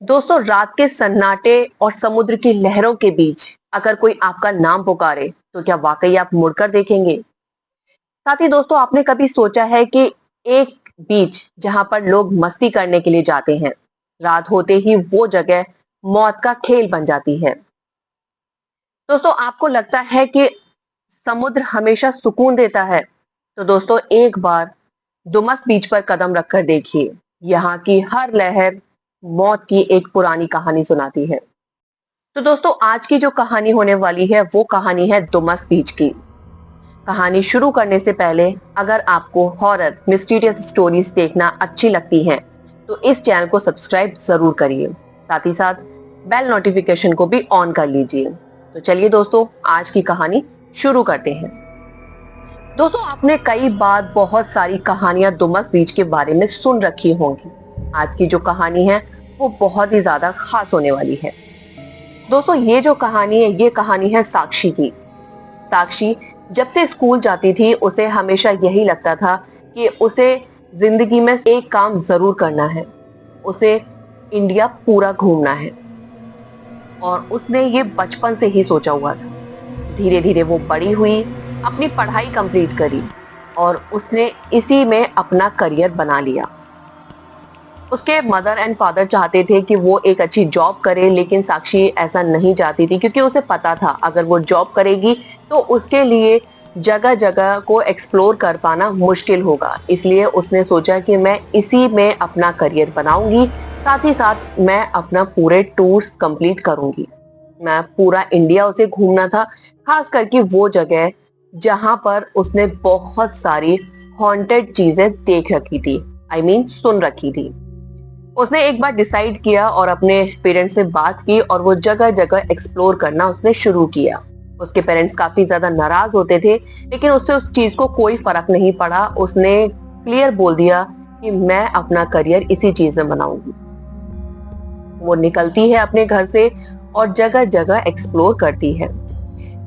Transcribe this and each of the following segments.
दोस्तों, रात के सन्नाटे और समुद्र की लहरों के बीच अगर कोई आपका नाम पुकारे तो क्या वाकई आप मुड़कर देखेंगे? साथ ही दोस्तों, आपने कभी सोचा है कि एक बीच जहां पर लोग मस्ती करने के लिए जाते हैं, रात होते ही वो जगह मौत का खेल बन जाती है। दोस्तों, आपको लगता है कि समुद्र हमेशा सुकून देता है? तो दोस्तों, एक बार दुमस बीच पर कदम रखकर देखिए। यहाँ की हर लहर मौत की एक पुरानी कहानी सुनाती है। तो दोस्तों, आज की जो कहानी होने वाली है वो कहानी है दुमस बीच की। कहानी शुरू करने से पहले, अगर आपको हॉरर मिस्टीरियस स्टोरीज देखना अच्छी लगती हैं तो इस चैनल को सब्सक्राइब जरूर करिए। साथ ही साथ बेल नोटिफिकेशन को भी ऑन कर लीजिए। तो चलिए दोस्तों, आज की कहानी शुरू करते हैं। दोस्तों, आपने कई बार बहुत सारी कहानियां दुमस बीच के बारे में सुन रखी होंगी। आज की जो कहानी है वो बहुत ही ज्यादा खास होने वाली है। दोस्तों, ये जो कहानी है ये कहानी है साक्षी की। साक्षी जब से स्कूल जाती थी उसे हमेशा यही लगता था कि उसे जिंदगी में एक काम जरूर करना है। उसे इंडिया पूरा घूमना है और उसने ये बचपन से ही सोचा हुआ था। धीरे धीरे वो बड़ी हुई, अपनी पढ़ाई कंप्लीट करी और उसने इसी में अपना करियर बना लिया। उसके मदर एंड फादर चाहते थे कि वो एक अच्छी जॉब करे, लेकिन साक्षी ऐसा नहीं चाहती थी क्योंकि उसे पता था अगर वो जॉब करेगी तो उसके लिए जगह जगह को एक्सप्लोर कर पाना मुश्किल होगा। इसलिए उसने सोचा कि मैं इसी में अपना करियर बनाऊंगी, साथ ही साथ मैं अपना पूरे टूर्स कंप्लीट करूंगी। मैं पूरा इंडिया उसे घूमना था, खास करके वो जगह जहां पर उसने बहुत सारी हॉन्टेड चीजें देख रखी थी, सुन रखी थी। उसने एक बार डिसाइड किया और अपने पेरेंट्स से बात की और वो जगह जगह एक्सप्लोर करना उसने शुरू किया। उसके पेरेंट्स काफी ज्यादा नाराज होते थे, लेकिन उससे उस चीज को कोई फर्क नहीं पड़ा। उसने क्लियर बोल दिया कि मैं अपना करियर इसी चीज में बनाऊंगी। वो निकलती है अपने घर से और जगह जगह एक्सप्लोर करती है।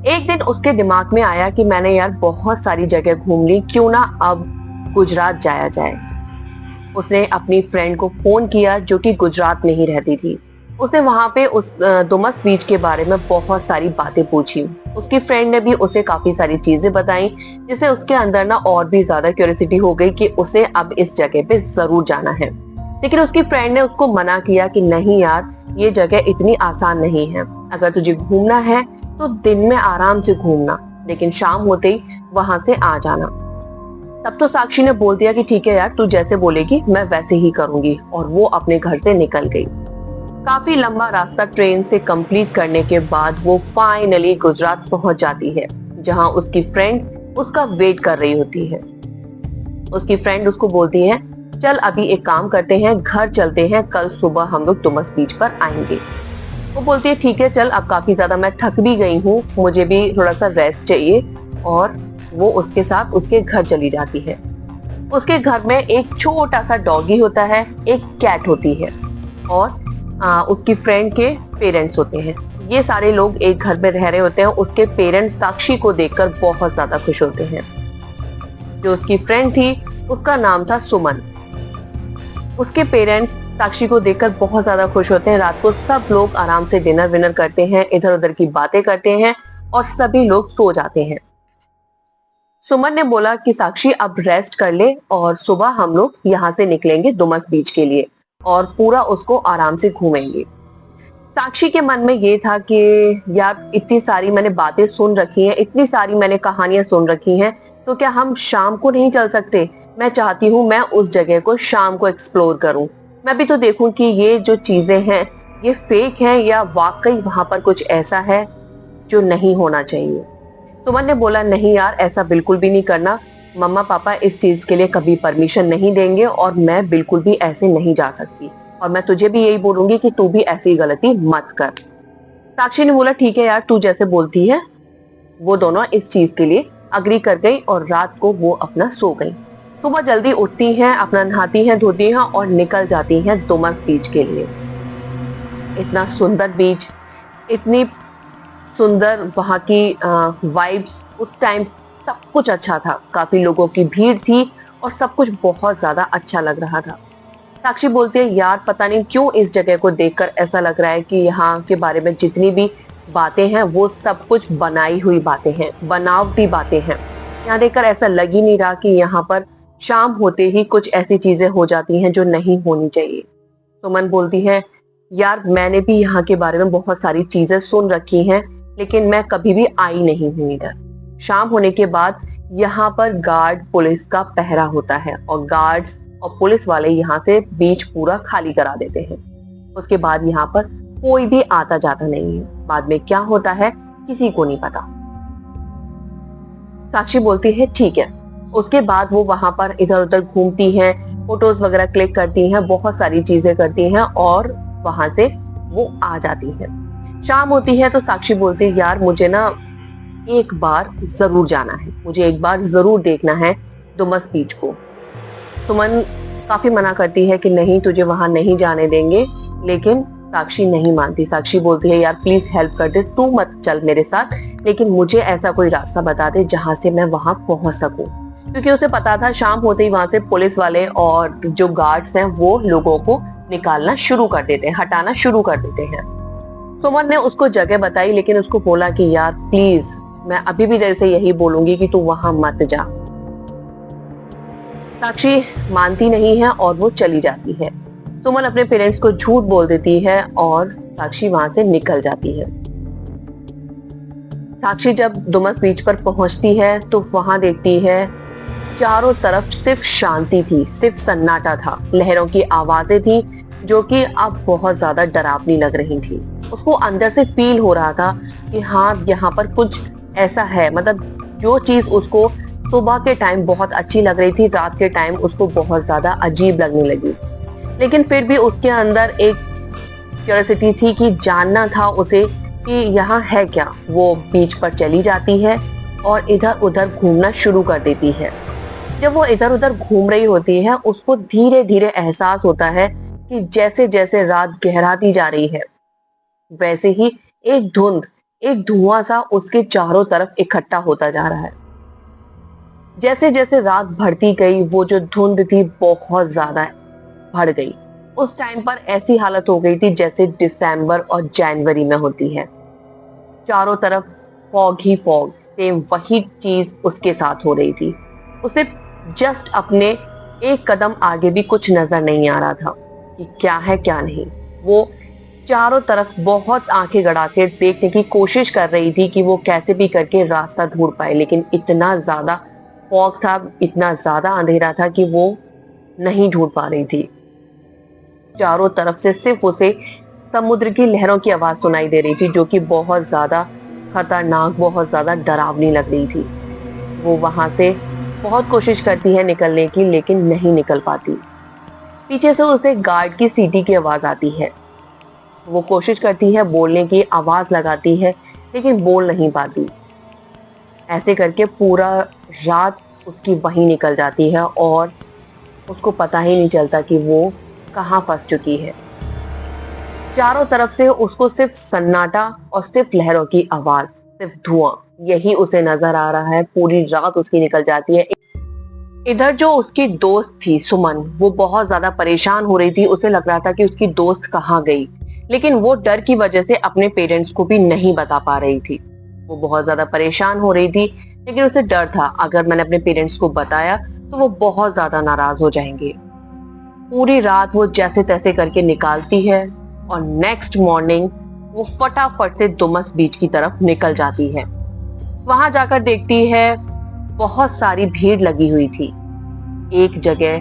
एक दिन उसके दिमाग में आया कि मैंने यार बहुत सारी जगह घूम ली, क्यों ना अब गुजरात जाया जाए। उसने अपनी फ्रेंड को फोन किया जो कि गुजरात में ही रहती थी। उसने वहां पे उस दुमस बीच के बारे में बहुत सारी बातें पूछी। उसकी फ्रेंड ने भी उसे काफी सारी चीजें बताई, जिससे उसके अंदर ना और भी ज्यादा क्यूरियोसिटी हो गई कि उसे अब इस जगह पे जरूर जाना है। लेकिन उसकी फ्रेंड ने उसको मना किया कि नहीं यार, ये जगह इतनी आसान नहीं है। अगर तुझे घूमना है तो दिन में आराम से घूमना, लेकिन शाम होते ही वहां से आ जाना। तब तो साक्षी ने बोल दिया कि ठीक है यार, तू जैसे बोलेगी मैं वैसे ही करूंगी, और वो अपने घर से निकल गई। काफी लंबा रास्ता ट्रेन से कंप्लीट करने के बाद वो फाइनली गुजरात पहुंच जाती है, जहां उसकी फ्रेंड उसका वेट कर रही होती है। उसकी फ्रेंड उसको बोलती है, चल अभी एक काम करते हैं, घर चलते हैं, कल सुबह हम लोग दुमस बीच पर आएंगे। वो बोलती है ठीक है चल, अब काफी ज्यादा मैं थक भी गई हूँ, मुझे भी थोड़ा सा रेस्ट चाहिए। और वो उसके साथ उसके घर चली जाती है। उसके घर में एक छोटा सा डॉगी होता है, एक कैट होती है और उसकी फ्रेंड के पेरेंट्स होते हैं। ये सारे लोग एक घर में रह रहे होते हैं। उसके पेरेंट्स साक्षी को देखकर बहुत ज्यादा खुश होते हैं। जो उसकी फ्रेंड थी उसका नाम था सुमन। उसके पेरेंट्स साक्षी को देखकर बहुत ज्यादा खुश होते हैं। रात को सब लोग आराम से डिनर विनर करते हैं, इधर उधर की बातें करते हैं और सभी लोग सो जाते हैं। सुमन ने बोला कि साक्षी अब रेस्ट कर ले और सुबह हम लोग यहाँ से निकलेंगे दुमस बीच के लिए और पूरा उसको आराम से घूमेंगे। साक्षी के मन में ये था कि यार, इतनी सारी मैंने बातें सुन रखी हैं, इतनी सारी मैंने कहानियां सुन रखी हैं, तो क्या हम शाम को नहीं चल सकते? मैं चाहती हूँ मैं उस जगह को शाम को एक्सप्लोर करूं। मैं भी तो देखूं कि ये जो चीजें हैं ये फेक हैं या वाकई वहां पर कुछ ऐसा है जो नहीं होना चाहिए। सुमन ने बोला नहीं यार, ऐसा बिल्कुल भी नहीं करना। मम्मा पापा इस चीज के लिए कभी परमिशन नहीं देंगे और मैं बिल्कुल भी ऐसे नहीं जा सकती, और मैं तुझे भी यही बोलूंगी कि तू भी ऐसी गलती मत कर। साक्षी ने बोला ठीक है यार, तू जैसे बोलती है। वो दोनों इस चीज के लिए अग्री कर गई और रात को वो अपना सो गई। सुबह जल्दी उठती हैं, अपना नहाती हैं, धोती हैं और निकल जाती हैं दुमस बीच के लिए। इतना सुंदर बीच, इतनी सुंदर वहां की वाइब्स, उस टाइम सब कुछ अच्छा था। काफी लोगों की भीड़ थी और सब कुछ बहुत ज्यादा अच्छा लग रहा था। साक्षी बोलती है यार पता नहीं क्यों इस जगह को देखकर ऐसा लग रहा है कि यहाँ के बारे में जितनी भी बातें हैं वो सब कुछ बनाई हुई बातें हैं, बनावटी बातें हैं। यहाँ देखकर ऐसा लग ही नहीं रहा कि यहाँ पर शाम होते ही कुछ ऐसी चीजें हो जाती हैं जो नहीं होनी चाहिए। सुमन बोलती है यार मैंने भी यहाँ के बारे में बहुत सारी चीजें सुन रखी हैं, लेकिन मैं कभी भी आई नहीं हूँ इधर। शाम होने के बाद यहाँ पर गार्ड पुलिस का पहरा होता है और गार्ड्स और पुलिस वाले यहाँ से बीच पूरा खाली करा देते हैं। उसके बाद यहाँ पर कोई भी आता जाता नहीं है। बाद में क्या होता है किसी को नहीं पता। साक्षी बोलती है ठीक है। उसके बाद वो वहां पर इधर उधर घूमती हैं, फोटोज वगैरह क्लिक करती हैं, बहुत सारी चीजें करती हैं और वहां से वो आ जाती है। शाम होती है तो साक्षी बोलती है यार मुझे ना एक बार जरूर जाना है, मुझे एक बार जरूर देखना है डुमस बीच को। सुमन काफी मना करती है कि नहीं तुझे वहां नहीं जाने देंगे, लेकिन साक्षी नहीं मानती। साक्षी बोलती है यार प्लीज हेल्प कर दे, तू मत चल मेरे साथ, लेकिन मुझे ऐसा कोई रास्ता बता दे जहां से मैं वहां पहुंच सकूं। क्योंकि उसे पता था शाम होते ही वहां से पुलिस वाले और जो गार्ड्स हैं वो लोगों को निकालना शुरू कर देते हैं, हटाना शुरू कर देते हैं। सुमन ने उसको जगह बताई, लेकिन उसको बोला कि यार प्लीज मैं अभी भी तेरे से यही बोलूंगी कि तू वहां मत जा। साक्षी मानती नहीं है और वो चली जाती है। सुमन अपने पेरेंट्स को झूठ बोल देती है और साक्षी वहां से निकल जाती है। साक्षी जब डुमस बीच पर पहुंचती है तो वहां देखती है चारों तरफ सिर्फ शांति थी, सिर्फ सन्नाटा था। लहरों की आवाजें थी जो कि अब बहुत ज्यादा डरावनी लग रही थी। उसको अंदर से फील हो रहा था कि हाँ यहाँ पर कुछ ऐसा है, मतलब जो चीज उसको सुबह के टाइम बहुत अच्छी लग रही थी, रात के टाइम उसको बहुत ज्यादा अजीब लगने लगी। लेकिन फिर भी उसके अंदर एक क्यूरियोसिटी थी कि जानना था उसे कि यहाँ है क्या। वो बीच पर चली जाती है और इधर उधर घूमना शुरू कर देती है। जब वो इधर उधर घूम रही होती है उसको धीरे धीरे एहसास होता है कि जैसे जैसे रात गहराती जा रही है वैसे ही एक धुंध, एक धुआं सा उसके चारों तरफ इकट्ठा होता जा रहा है। जैसे जैसे रात बढ़ती गई वो जो धुंध थी बहुत ज्यादा बढ़ गई। उस टाइम पर ऐसी हालत हो गई थी जैसे दिसंबर और जनवरी में होती है। चारों तरफ फॉग ही फॉग, सेम वही चीज उसके साथ हो रही थी। उसे जस्ट अपने एक कदम आगे भी कुछ नजर नहीं आ रहा था कि क्या है क्या नहीं। वो चारों तरफ बहुत आंखें गड़ा के देखने की कोशिश कर रही थी कि वो कैसे भी करके रास्ता ढूंढ पाए, लेकिन इतना ज्यादा फॉग था, इतना ज्यादा अंधेरा था कि वो नहीं ढूंढ पा रही थी। चारों तरफ से सिर्फ उसे समुद्र की लहरों की आवाज सुनाई दे रही थी जो कि बहुत ज्यादा खतरनाक, बहुत ज्यादा डरावनी लग रही थी। वो वहां से बहुत कोशिश करती है निकलने की, लेकिन नहीं निकल पाती। पीछे से उसे गार्ड की सीटी की आवाज आती है। वो कोशिश करती है बोलने की, आवाज लगाती है, लेकिन बोल नहीं पाती। ऐसे करके पूरा रात उसकी वहीं निकल जाती है और उसको पता ही नहीं चलता कि वो कहाँ फंस चुकी है। चारों तरफ से उसको सिर्फ सन्नाटा और सिर्फ लहरों की आवाज, सिर्फ धुआं, यही उसे नजर आ रहा है। पूरी रात उसकी निकल जाती है। इधर जो उसकी दोस्त थी सुमन, वो बहुत ज्यादा परेशान हो रही थी। उसे लग रहा था कि उसकी दोस्त कहाँ गई, लेकिन वो डर की वजह से अपने पेरेंट्स को भी नहीं बता पा रही थी। वो बहुत ज्यादा परेशान हो रही थी, लेकिन उसे डर था अगर मैंने अपने पेरेंट्स को बताया तो वो बहुत ज्यादा नाराज हो जाएंगे। पूरी रात वो जैसे तैसे करके निकालती है और नेक्स्ट मॉर्निंग वो फटाफट से डुमस बीच की तरफ निकल जाती है। वहां जाकर देखती है बहुत सारी भीड़ लगी हुई थी। एक जगह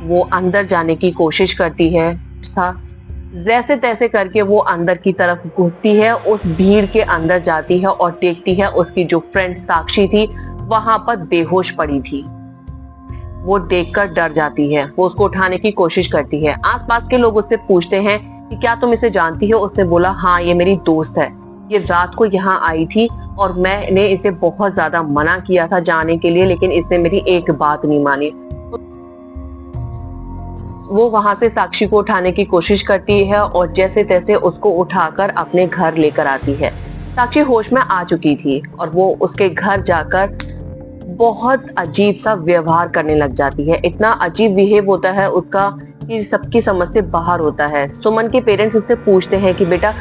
वो अंदर जाने की कोशिश करती है, जैसे तैसे करके वो अंदर की तरफ घुसती है, उस भीड़ के अंदर जाती है और देखती है उसकी जो फ्रेंड साक्षी थी वहां पर बेहोश पड़ी थी। वो देखकर डर जाती है। वो उसको उठाने की कोशिश करती है। आसपास के लोग उससे पूछते हैं कि क्या तुम इसे जानती हो। उसने बोला हाँ ये मेरी दोस्त है, ये रात को यहाँ आई थी और मैंने इसे बहुत ज्यादा मना किया था जाने के लिए, लेकिन इसने मेरी एक बात नहीं मानी। वो वहां से साक्षी को उठाने की कोशिश करती है और जैसे तैसे उसको उठाकर अपने घर लेकर आती है। साक्षी होश में आ चुकी थी और वो उसके घर जाकर बहुत अजीब सा व्यवहार करने लग जाती है। इतना अजीब बिहेव होता है उसका कि सबकी समझ से बाहर होता है। सुमन के पेरेंट्स उससे पूछते हैं कि बेटा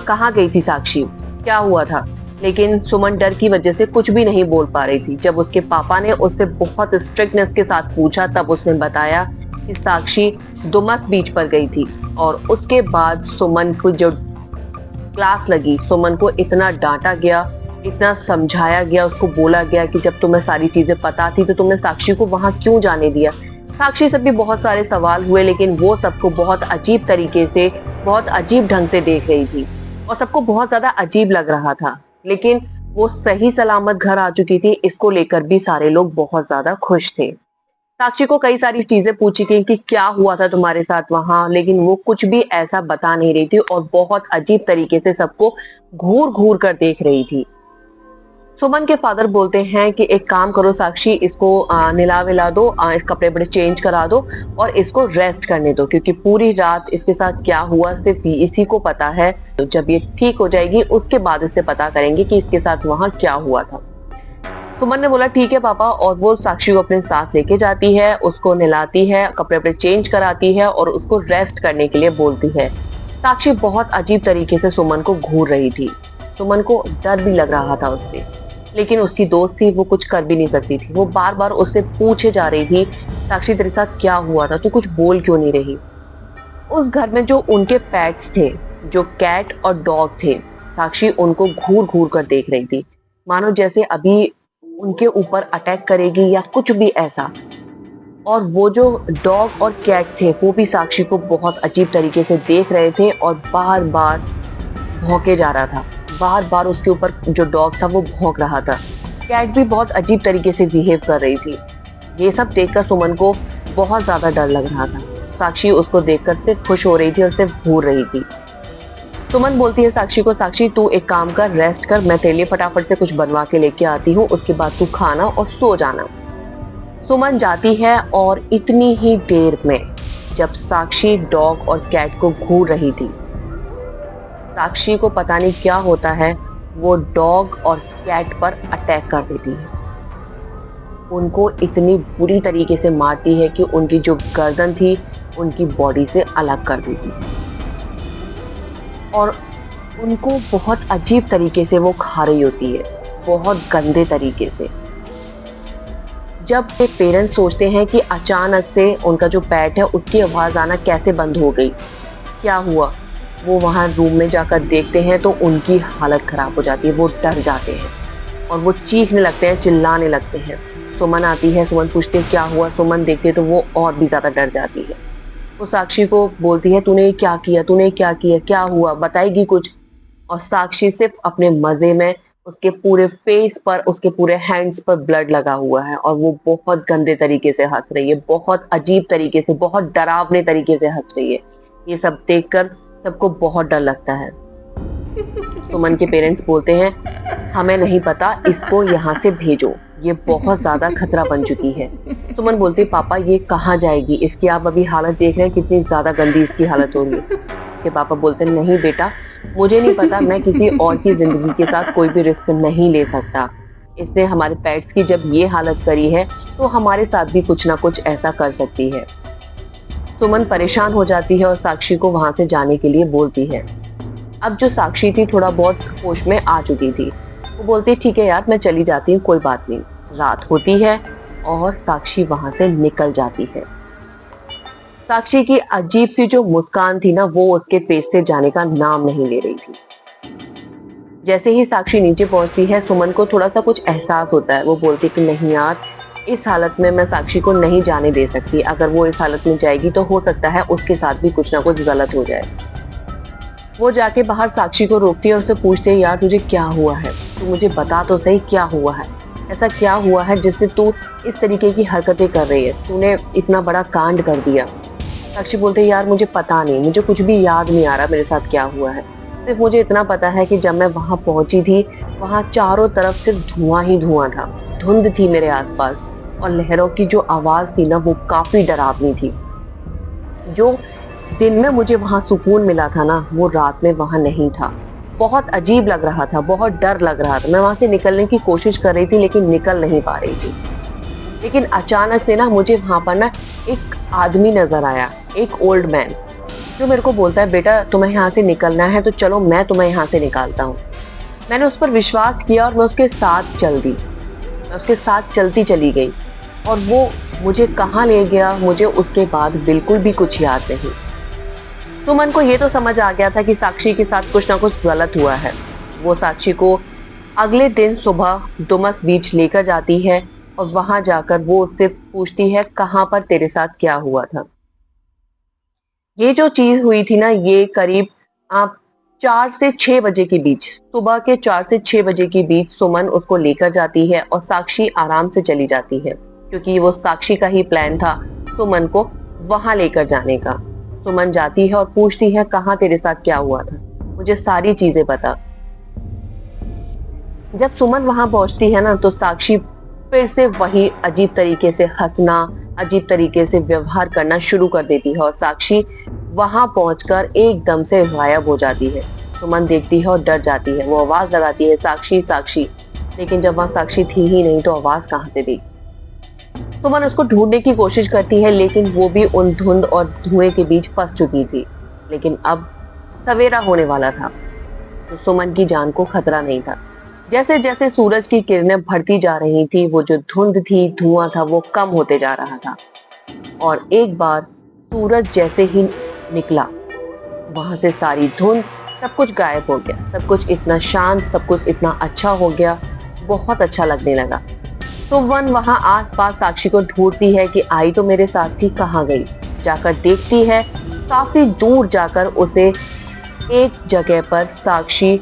कहाँ गई थी साक्षी, क्या हुआ था? लेकिन सुमन डर की वजह से कुछ भी नहीं बोल पा रही थी। जब उसके पापा ने उससे बहुत स्ट्रिक्टनेस के साथ पूछा तब उसने बताया कि साक्षी डुमस बीच पर गई थी। और उसके बाद सुमन को जो क्लास लगी, सुमन को इतना डांटा गया, इतना समझाया गया, उसको बोला गया कि जब तुम्हें सारी चीजें पता थी तो तुमने साक्षी को वहां क्यों जाने दिया। साक्षी से भी बहुत सारे सवाल हुए लेकिन वो सबको बहुत अजीब तरीके से, बहुत अजीब ढंग से देख रही थी और सबको बहुत ज्यादा अजीब लग रहा था। लेकिन वो सही सलामत घर आ चुकी थी, इसको लेकर भी सारे लोग बहुत ज्यादा खुश थे। साक्षी को कई सारी चीजें पूछी गई कि क्या हुआ था तुम्हारे साथ वहां, लेकिन वो कुछ भी ऐसा बता नहीं रही थी और बहुत अजीब तरीके से सबको घूर घूर कर देख रही थी। सुमन के फादर बोलते हैं कि एक काम करो साक्षी, इसको नहला विला दो, इस कपड़े बड़े चेंज करा दो और इसको रेस्ट करने दो, क्योंकि पूरी रात इसके साथ क्या हुआ सिर्फ इसी को पता है। तो जब ये ठीक हो जाएगी उसके बाद इससे पता करेंगे कि इसके साथ वहां क्या हुआ था। सुमन ने बोला ठीक है पापा, और वो साक्षी को अपने साथ लेके जाती है, उसको नहलाती है, कपड़े वपड़े चेंज कराती है और उसको रेस्ट करने के लिए बोलती है। साक्षी बहुत अजीब तरीके से सुमन को घूर रही थी। सुमन को डर भी लग रहा था उससे, लेकिन उसकी दोस्त थी, वो कुछ कर भी नहीं सकती थी। वो बार बार उससे पूछे जा रही थी साक्षी तेरे साथ क्या हुआ था, तू कुछ बोल क्यों नहीं रही। उस घर में जो उनके पेट्स थे, जो कैट और डॉग थे, साक्षी उनको घूर घूर कर देख रही थी, मानो जैसे अभी उनके ऊपर अटैक करेगी या कुछ भी ऐसा। और वो जो डॉग और कैट थे वो भी साक्षी को बहुत अजीब तरीके से देख रहे थे और बार बार भौंके जा रहा था। बार बार उसके ऊपर जो डॉग था वो भौंक रहा था। कैट भी बहुत अजीब तरीके से बिहेव कर रही थी। ये सब देखकर सुमन को बहुत ज्यादा डर लग रहा था। साक्षी उसको देखकर सिर्फ खुश हो रही थी और सिर्फ घूर रही थी। सुमन बोलती है साक्षी को, साक्षी तू एक काम कर, रेस्ट कर, मैं तेरे लिए फटाफट से कुछ बनवा के लेके आती हूँ, उसके बाद तू खाना और सो जाना। सुमन जाती है और इतनी ही देर में जब साक्षी डॉग और कैट को घूर रही थी, साक्षी को पता नहीं क्या होता है, वो डॉग और कैट पर अटैक कर देती है। उनको इतनी बुरी तरीके से मारती है कि उनकी जो गर्दन थी उनकी बॉडी से अलग कर देती है और उनको बहुत अजीब तरीके से वो खा रही होती है, बहुत गंदे तरीके से। जब ये पेरेंट्स सोचते हैं कि अचानक से उनका जो पेट है उसकी आवाज आना कैसे बंद हो गई, क्या हुआ, वो वहां रूम में जाकर देखते हैं तो उनकी हालत खराब हो जाती है। वो डर जाते हैं और वो चीखने लगते हैं, चिल्लाने लगते हैं। सुमन आती है, सुमन पूछती है क्या हुआ, सुमन देखती है तो वो और भी ज्यादा डर जाती है। वो साक्षी को बोलती है तूने क्या किया, तूने क्या किया, क्या हुआ, बताएगी कुछ। और साक्षी सिर्फ अपने मजे में, उसके पूरे फेस पर, उसके पूरे हैंड्स पर ब्लड लगा हुआ है और वो बहुत गंदे तरीके से हंस रही है, बहुत अजीब तरीके से, बहुत डरावने तरीके से हंस रही है। ये सब देखकर सबको बहुत डर लगता है। सुमन के पेरेंट्स बोलते हैं हमें नहीं पता, इसको यहाँ से भेजो, ये बहुत ज्यादा खतरा बन चुकी है। सुमन बोलती पापा ये कहाँ जाएगी, इसकी आप अभी हालत देख रहे हैं, कितनी ज्यादा गंदी इसकी हालत होगी। उसके पापा बोलते नहीं बेटा, मुझे नहीं पता, मैं किसी और की जिंदगी के साथ कोई भी रिस्क नहीं ले सकता। इसने हमारे पेट्स की जब ये हालत करी है तो हमारे साथ भी कुछ ना कुछ ऐसा कर सकती है। सुमन परेशान हो जाती है और साक्षी को वहां से जाने के लिए बोलती है। अब जो साक्षी थी थोड़ा बहुत होश में आ चुकी थी, वो बोलती ठीक है यार मैं चली जाती हूँ, कोई बात नहीं। रात होती है और साक्षी वहां से निकल जाती है। साक्षी की अजीब सी जो मुस्कान थी ना, वो उसके फेस से जाने का नाम नहीं ले रही थी। जैसे ही साक्षी नीचे पहुंचती है, सुमन को थोड़ा सा कुछ एहसास होता है। वो बोलती कि नहीं यार, इस हालत में मैं साक्षी को नहीं जाने दे सकती। अगर वो इस हालत में जाएगी तो हो सकता है उसके साथ भी कुछ ना कुछ गलत हो जाए। वो जाके बाहर साक्षी को रोकती है और उससे पूछती है यार तुझे क्या हुआ है, तू मुझे बता तो सही क्या हुआ है, ऐसा क्या हुआ है जिससे तू इस तरीके की हरकतें कर रही है, तूने इतना बड़ा कांड कर दिया। साक्षी बोलते है यार मुझे पता नहीं, मुझे कुछ भी याद नहीं आ रहा मेरे साथ क्या हुआ है। सिर्फ मुझे इतना पता है कि जब मैं वहां पहुंची थी, वहां चारों तरफ सिर्फ धुआं ही धुआं था, धुंध थी मेरे आसपास और लहरों की जो आवाज थी ना वो काफी डरावनी थी। जो दिन में मुझे वहां सुकून मिला था ना, वो रात में वहां नहीं था। बहुत अजीब लग रहा था, बहुत डर लग रहा था। मैं वहां से निकलने की कोशिश कर रही थी लेकिन निकल नहीं पा रही थी। लेकिन अचानक से ना मुझे वहां पर ना एक आदमी नजर आया, एक ओल्ड मैन, जो मेरे को बोलता है, बेटा तुम्हें यहाँ से निकलना है तो चलो मैं तुम्हें यहाँ से निकालता हूँ। मैंने उस पर विश्वास किया और मैं उसके साथ चल दी। मैं उसके साथ चलती चली गई और वो मुझे कहाँ ले गया मुझे उसके बाद बिल्कुल भी कुछ याद नहीं। सुमन को ये तो समझ आ गया था कि साक्षी के साथ कुछ ना कुछ गलत हुआ है। वो साक्षी को अगले दिन सुबह डुमस बीच लेकर जाती है और वहां जाकर वो उससे पूछती है, कहाँ पर तेरे साथ क्या हुआ था। ये जो चीज हुई थी ना, ये करीब आप 4 से 6 बजे के बीच, सुबह के 4 से 6 बजे के बीच सुमन उसको लेकर जाती है और साक्षी आराम से चली जाती है, क्योंकि वो साक्षी का ही प्लान था सुमन को वहां लेकर जाने का। सुमन जाती है और पूछती है, कहाँ तेरे साथ क्या हुआ था, मुझे सारी चीजें बता। जब सुमन वहां पहुंचती है ना, तो साक्षी फिर से वही अजीब तरीके से हंसना, अजीब तरीके से व्यवहार करना शुरू कर देती है और साक्षी वहां पहुंचकर एकदम से गायब हो जाती है। सुमन देखती है और डर जाती है। वो आवाज लगाती है, साक्षी साक्षी, लेकिन जब वहां साक्षी थी ही नहीं तो आवाज कहां से दी। सुमन उसको ढूंढने की कोशिश करती है लेकिन वो भी उन धुंध और धुएं के बीच फंस चुकी थी। लेकिन अब सवेरा होने वाला था तो सुमन की जान को खतरा नहीं था। जैसे जैसे सूरज की किरणें बढ़ती जा रही थी, वो जो धुंध थी, धुआं था, वो कम होते जा रहा था। और एक बार सूरज जैसे ही निकला, वहां से सारी धुंध, सब कुछ गायब हो गया। सब कुछ इतना शांत, सब कुछ इतना अच्छा हो गया, बहुत अच्छा लगने लगा। तो वन वहां आसपास साक्षी को ढूंढती है कि आई तो मेरे साथ थी, कहाँ गई। जाकर देखती है, काफी दूर जाकर उसे एक जगह पर साक्षी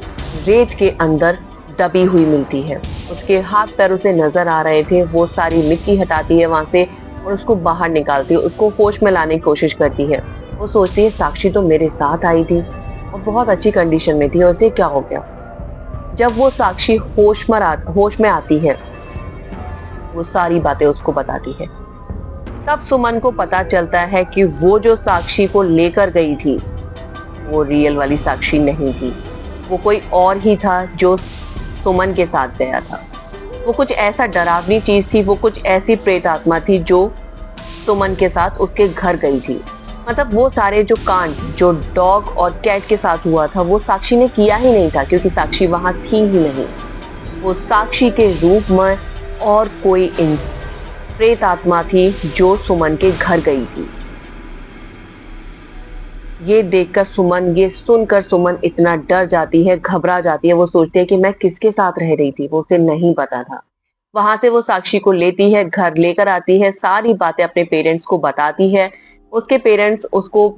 रेत के अंदर दबी हुई मिलती है। उसके हाथ पैर उसे नजर आ रहे थे। वो सारी मिट्टी हटाती है वहां से और उसको बाहर निकालती है, उसको होश में लाने की कोशिश करती है। वो सोचती है, साक्षी तो मेरे साथ आई थी और बहुत अच्छी कंडीशन में थी और इसे क्या हो गया। जब वो साक्षी होश में आती है, वो सारी बातें उसको बताती है। तब सुमन को पता चलता है कि वो जो साक्षी को लेकर गई थी, वो रियल वाली साक्षी नहीं थी। वो कोई और ही था जो सुमन के साथ गया था। वो कुछ ऐसा डरावनी चीज थी, वो कुछ ऐसी प्रेत आत्मा थी जो सुमन के साथ उसके घर गई थी। मतलब वो सारे जो कांड जो डॉग और कैट के साथ हुआ था, वो साक्षी ने किया ही नहीं था, क्योंकि साक्षी वहां थी ही नहीं। वो साक्षी के रूप में और कोई प्रेत आत्मा थी जो सुमन के घर गई थी। ये देखकर सुमन, ये सुनकर सुमन इतना डर जाती है, घबरा जाती है। वो सोचती है कि मैं किसके साथ रह रही थी, वो उसे नहीं पता था। वहां से वो साक्षी को लेती है, घर लेकर आती है, सारी बातें अपने पेरेंट्स को बताती है। उसके पेरेंट्स उसको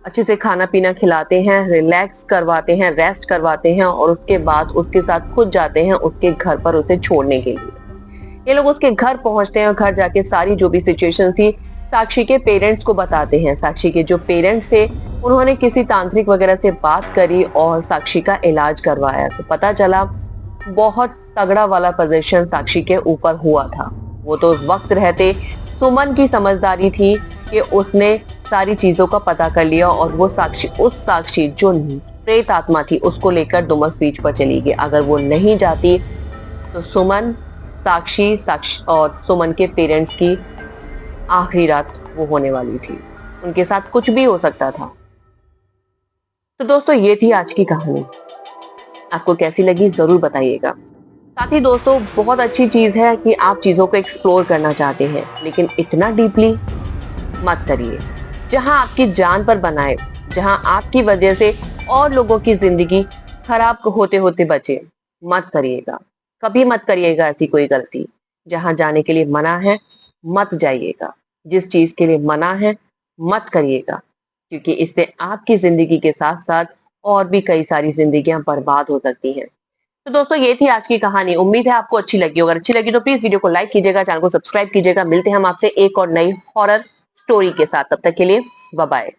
अच्छे से खाना पीना खिलाते हैं, रिलैक्स करवाते हैं, रेस्ट करवाते हैं और उसके बाद उसके साथ खुद जाते हैं उसके घर पर उसे छोड़ने के लिए। ये लोग उसके घर पहुंचते हैं और घर जाके सारी जो भी सिचुएशन थी साक्षी के पेरेंट्स को बताते हैं। साक्षी के जो पेरेंट्स थे, उन्होंने किसी तांत्रिक वगैरह से बात करी और साक्षी का इलाज करवाया, तो पता चला बहुत तगड़ा वाला पोजीशन साक्षी के ऊपर हुआ था। वो तो उस वक्त रहते सुमन की समझदारी थी कि उसने सारी चीजों का पता कर लिया और वो साक्षी, उस साक्षी जो प्रेत आत्मा थी, उसको लेकर डुमस बीच पर चली गई। अगर वो नहीं जाती तो सुमन, साक्षी और सुमन के पेरेंट्स की आखिरी रात वो होने वाली थी। उनके साथ कुछ भी हो सकता था। तो दोस्तों, ये थी आज की कहानी। आपको कैसी लगी जरूर बताइएगा। साथ ही दोस्तों, बहुत अच्छी चीज है कि आप चीजों को एक्सप्लोर करना चाहते हैं, लेकिन इतना डीपली मत करिए। जहां आपकी जान पर बनाए, जहां आपकी वजह से और लोगों की जिंदगी खराब होते होते बचे, मत करिएगा। कभी मत करिएगा ऐसी कोई गलती। जहां जाने के लिए मना है, मत जाइएगा। जिस चीज के लिए मना है, मत करिएगा, क्योंकि इससे आपकी जिंदगी के साथ साथ और भी कई सारी जिंदगियां बर्बाद हो सकती हैं। तो दोस्तों, ये थी आज की कहानी। उम्मीद है आपको अच्छी लगी। अगर अच्छी लगी तो प्लीज वीडियो को लाइक कीजिएगा, चैनल को सब्सक्राइब कीजिएगा। मिलते हैं हम आपसे एक और नई हॉरर स्टोरी के साथ। तब तक के लिए बाय बाय।